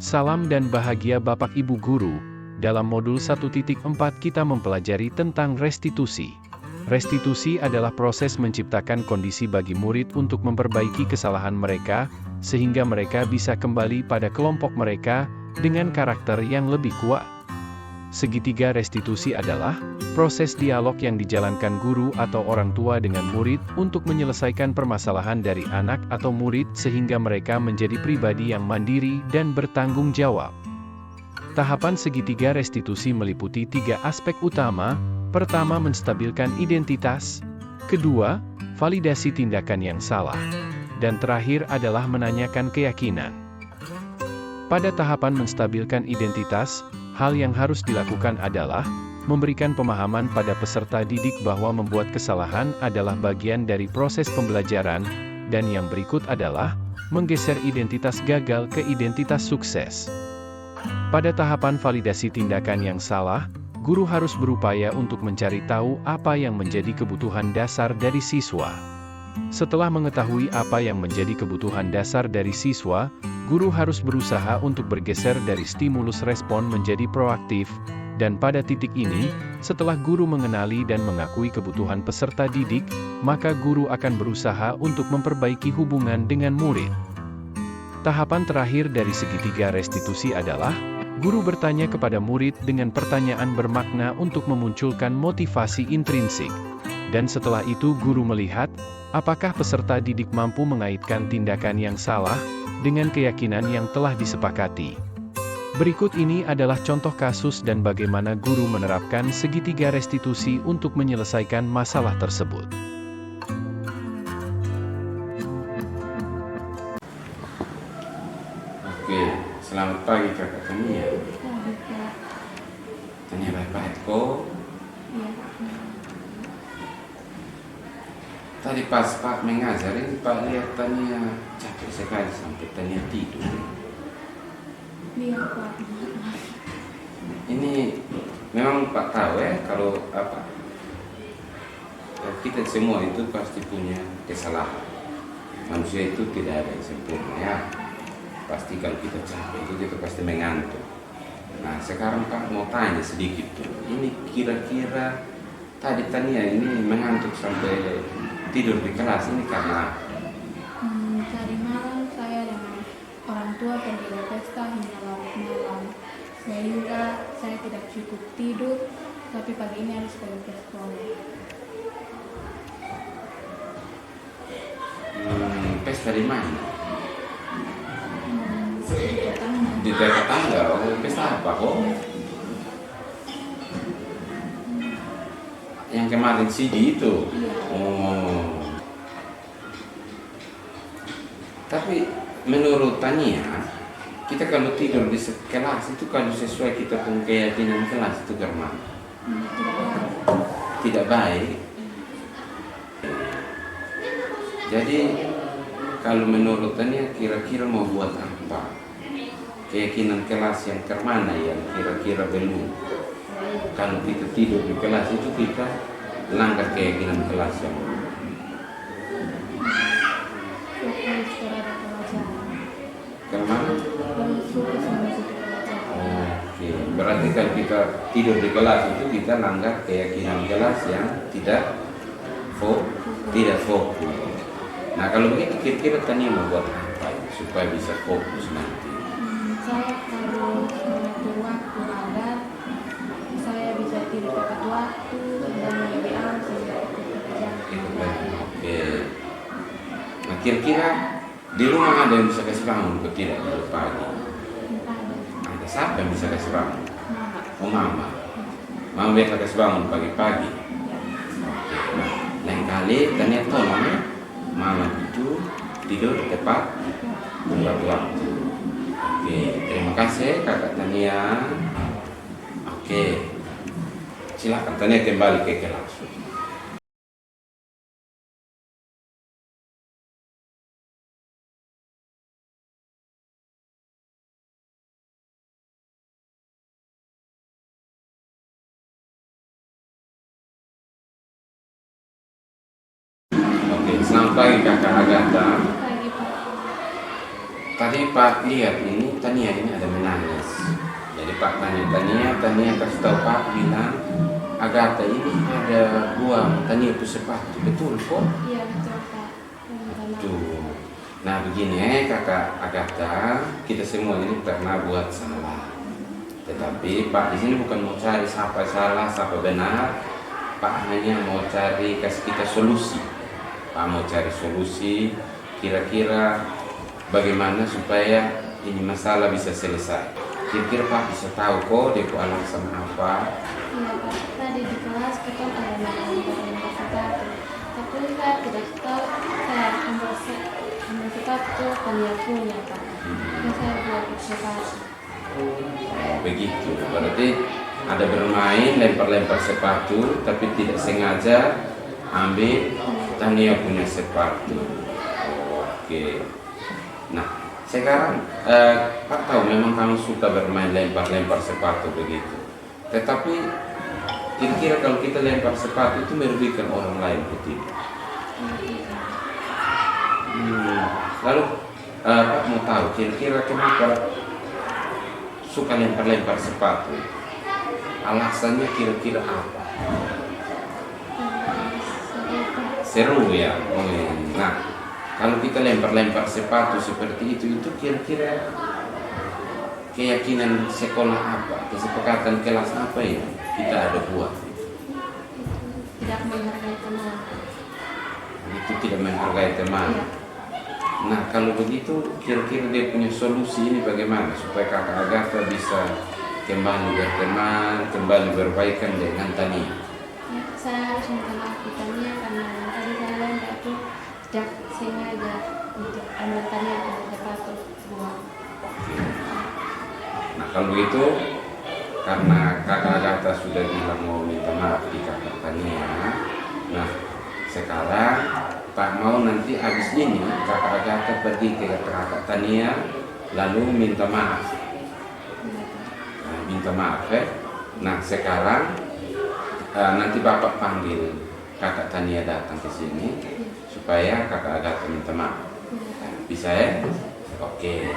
Salam dan bahagia Bapak Ibu Guru. Dalam modul 1.4 kita mempelajari tentang restitusi. Restitusi adalah proses menciptakan kondisi bagi murid untuk memperbaiki kesalahan mereka, sehingga mereka bisa kembali pada kelompok mereka dengan karakter yang lebih kuat. Segitiga restitusi adalah proses dialog yang dijalankan guru atau orang tua dengan murid untuk menyelesaikan permasalahan dari anak atau murid sehingga mereka menjadi pribadi yang mandiri dan bertanggung jawab. Tahapan segitiga restitusi meliputi 3 aspek utama. Pertama, menstabilkan identitas. Kedua, validasi tindakan yang salah. Dan terakhir adalah menanyakan keyakinan. Pada tahapan menstabilkan identitas, hal yang harus dilakukan adalah memberikan pemahaman pada peserta didik bahwa membuat kesalahan adalah bagian dari proses pembelajaran, dan yang berikut adalah menggeser identitas gagal ke identitas sukses. Pada tahapan validasi tindakan yang salah, guru harus berupaya untuk mencari tahu apa yang menjadi kebutuhan dasar dari siswa. Setelah mengetahui apa yang menjadi kebutuhan dasar dari siswa, guru harus berusaha untuk bergeser dari stimulus respon menjadi proaktif, dan pada titik ini, setelah guru mengenali dan mengakui kebutuhan peserta didik, maka guru akan berusaha untuk memperbaiki hubungan dengan murid. Tahapan terakhir dari segitiga restitusi adalah, guru bertanya kepada murid dengan pertanyaan bermakna untuk memunculkan motivasi intrinsik. Dan setelah itu guru melihat, apakah peserta didik mampu mengaitkan tindakan yang salah dengan keyakinan yang telah disepakati. Berikut ini adalah contoh kasus dan bagaimana guru menerapkan segitiga restitusi untuk menyelesaikan masalah tersebut. Oke, selamat pagi Kakak Tania. Tania baik-baik kok. Tadi pas Pak mengajar ini Pak lihat Tania capek sekali sampai Tania tidur. Iya Pak. Ini memang Pak tahu ya kalau kita semua itu pasti punya kesalahan. Manusia itu tidak ada yang sempurna ya. Pasti kalau kita capek itu kita pasti mengantuk. Nah sekarang Pak mau tanya sedikit tuh. Ini kira-kira tadi Tania ini mengantuk sampai tidur di kelas ini karena Tadi malam saya dengan orang tua pergi ke pesta hingga larut malam, sehingga saya tidak cukup tidur, tapi pagi ini harus pergi ke sekolah. pesta di mana? Di tetangga. Di tetangga. Oh, pesta apa kok? Yang kemarin CD itu. Iya. Oh. Tapi menurut Tania, kita kalau tidur di kelas itu kalau sesuai kita punya keyakinan kelas itu gimana? Tidak baik. Jadi kalau menurut Tania kira-kira mau buat apa? Keyakinan kelas yang kemana yang kira-kira belum? Kalau kita tidur di kelas itu kita langgar keyakinan kelas yang Fokus terhadap pelajaran. kemana? Fokus sama situ pelajaran. Oke, berarti kalau kita tidur di kelas itu kita langgar keyakinan kelas yang tidak fokus. Nah kalau begitu kira-kira Tania mau buat apa ya, supaya bisa fokus nanti? Saya kalau waktu ada, saya bisa tidur tepat waktu dan lebih awal sehingga ikut kerja. Oke. Nah kira-kira di rumah ada yang bisa kasih bangun atau tidak di pagi? Ada siapa yang bisa kasih bangun? Oh mama. Mama biasa kasih bangun pagi-pagi. Oke. Nah lain kali Tania tolong ya. Mama itu tidur tepat waktu. Oke, terima kasih Kakak Tania. Oke, silakan Tania kembali ke kelas. Oke, selamat pagi Kakak Agatha. Pagi Pak. Tadi Pak lihat ini Tania ini ada menangis. Jadi Pak Tania kasih tahu Pak bilang Agatha ini ada buang Tania itu sepatu, betul kok? Iya betul Pak. Tuh. Nah begini kakak Agatha, kita semua ini pernah buat salah. Tetapi Pak di sini bukan mau cari siapa salah, siapa benar. Pak hanya mau cari kasih kita solusi. Pak mau cari solusi, kira-kira bagaimana supaya ini masalah bisa selesai. Kira-kira Pak bisa tahu kok dia alasan apa? Iya Pak, tadi di kelas kita ada lempar sepatu. Tapi saya tidak tahu, saya ambil sepatu Tania punya Pak. Dan saya buat sepatu. Begitu, berarti ada bermain lempar-lempar sepatu tapi tidak sengaja ambil Tania punya sepatu. Oke. Nah sekarang Pak tahu memang kamu suka bermain lempar-lempar sepatu begitu. Tetapi kira-kira kalau kita lempar sepatu itu merugikan orang lain betul. Lalu Pak mau tahu kira-kira kenapa suka lempar-lempar sepatu? Alasannya kira-kira apa? Seru ya. Nah, kalau kita lempar-lempar sepatu seperti itu kira-kira keyakinan sekolah apa? Kesepakatan kelas apa ya? Kita ada buat. Tidak menghargai teman. Itu tidak menghargai teman. Nah, kalau begitu kira-kira dia punya solusi ini bagaimana supaya kakak Agatha bisa kembali berteman, kembali berbaikan dengan Tania? Ya, saya harus minta maaf ke Tania karena tadi saya lempar itu tidak sengaja untuk ambil Tania punya sepatu buang. Nah kalau begitu, karena kakak Agatha sudah bilang mau minta maaf di kakak Tania, nah sekarang Pak mau nanti habis ini kakak Agatha pergi ke kakak Tania lalu minta maaf. Nah, minta maaf ya. Nah sekarang nanti Bapak panggil kakak Tania datang ke sini supaya kakak Agatha minta maaf. Bisa ya? Oke.